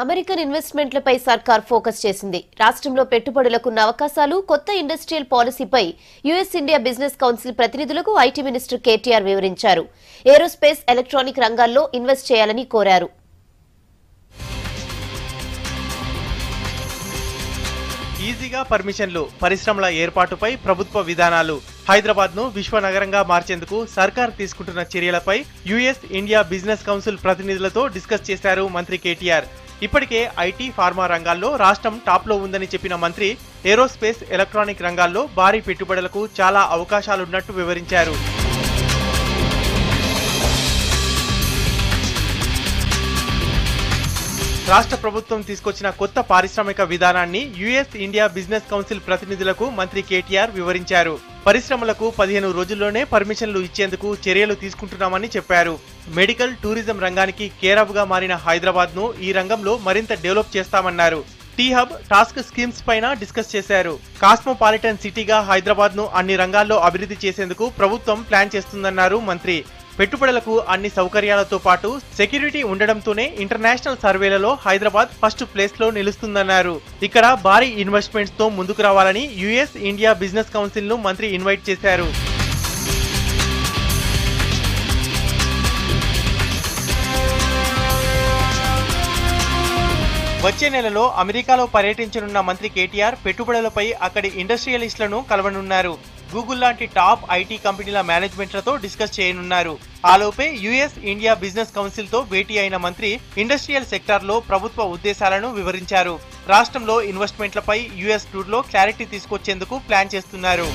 American ఇన్వెస్ట్మెంట్లపై సర్కార్ focus చేసింది. రాష్ట్రంలో పెట్టుబడులకున్న అవకాశాలు, కొత్త ఇండస్ట్రియల్ పాలసీపై యుఎస్ ఇండియా బిజినెస్ కౌన్సిల్ ప్రతినిధులకు ఐటీ మినిస్టర్ కేటీఆర్ వివరించారు. ఏరోస్పేస్, ఎలక్ట్రానిక్ రంగాల్లో ఇన్వెస్ట్ చేయాలని కోరారు. ఈజీగా పర్మిషన్లు, పరిశ్రమల ఏర్పాటుపై ప్రభుత్వ విధానాలు, హైదరాబాద్ ను విశ్వనగరంగా మార్చేందుకు సర్కార్ తీసుకుంటున్న చర్యలపై యుఎస్ ఇండియా బిజినెస్ కౌన్సిల్ ప్రతినిధులతో డిస్కస్ చేశారు మంత్రి కేటీఆర్. ఇప్పటికే ఐటీ, ఫార్మా రంగాల్లో రాష్ట్రం టాప్లో ఉందని చెప్పిన మంత్రి ఏరోస్పేస్, ఎలక్ట్రానిక్ రంగాల్లో భారీ పెట్టుబడులకు చాలా అవకాశాలున్నట్టు వివరించారు. రాష్ట్ర ప్రభుత్వం తీసుకొచ్చిన కొత్త పారిశ్రామిక విధానాన్ని యుఎస్ ఇండియా బిజినెస్ కౌన్సిల్ ప్రతినిధులకు మంత్రి కేటీఆర్ వివరించారు. పరిశ్రమలకు 15 రోజుల్లోనే పర్మిషన్లు ఇచ్చేందుకు చర్యలు తీసుకుంటున్నామని చెప్పారు. మెడికల్, టూరిజం రంగానికి కేరాఫ్ గా మారిన హైదరాబాద్ ను ఈ రంగంలో మరింత డెవలప్ చేస్తామన్నారు. టీ హబ్, టాస్క్ స్కీమ్స్ పైన డిస్కస్ చేశారు. కాస్మోపాలిటన్ సిటీగా హైదరాబాద్ ను అన్ని రంగాల్లో అభివృద్ధి చేసేందుకు ప్రభుత్వం ప్లాన్ చేస్తుందన్నారు మంత్రి. పెట్టుబడులకు అన్ని సౌకర్యాలతో పాటు సెక్యూరిటీ ఉండడంతోనే ఇంటర్నేషనల్ సర్వేలలో హైదరాబాద్ ఫస్ట్ ప్లేస్ లో నిలుస్తుందన్నారు. ఇక్కడ భారీ ఇన్వెస్ట్మెంట్స్ తో ముందుకు రావాలని యుఎస్ ఇండియా బిజినెస్ కౌన్సిల్ ను మంత్రి ఇన్వైట్ చేశారు. వచ్చే నెలలో అమెరికాలో పర్యటించనున్న మంత్రి కేటీఆర్ పెట్టుబడులపై అక్కడి ఇండస్ట్రియలిస్టులను కలవనున్నారు. గూగుల్ లాంటి టాప్ ఐటీ కంపెనీల మేనేజ్మెంట్లతో డిస్కస్ చేయనున్నారు. ఆలోపే యుఎస్ ఇండియా బిజినెస్ కౌన్సిల్ తో భేటీ అయిన మంత్రి ఇండస్ట్రియల్ సెక్టార్లో ప్రభుత్వ ఉద్దేశాలను వివరించారు. రాష్ట్రంలో ఇన్వెస్ట్మెంట్లపై యుఎస్ టూర్లో క్లారిటీ తీసుకొచ్చేందుకు ప్లాన్ చేస్తున్నారు.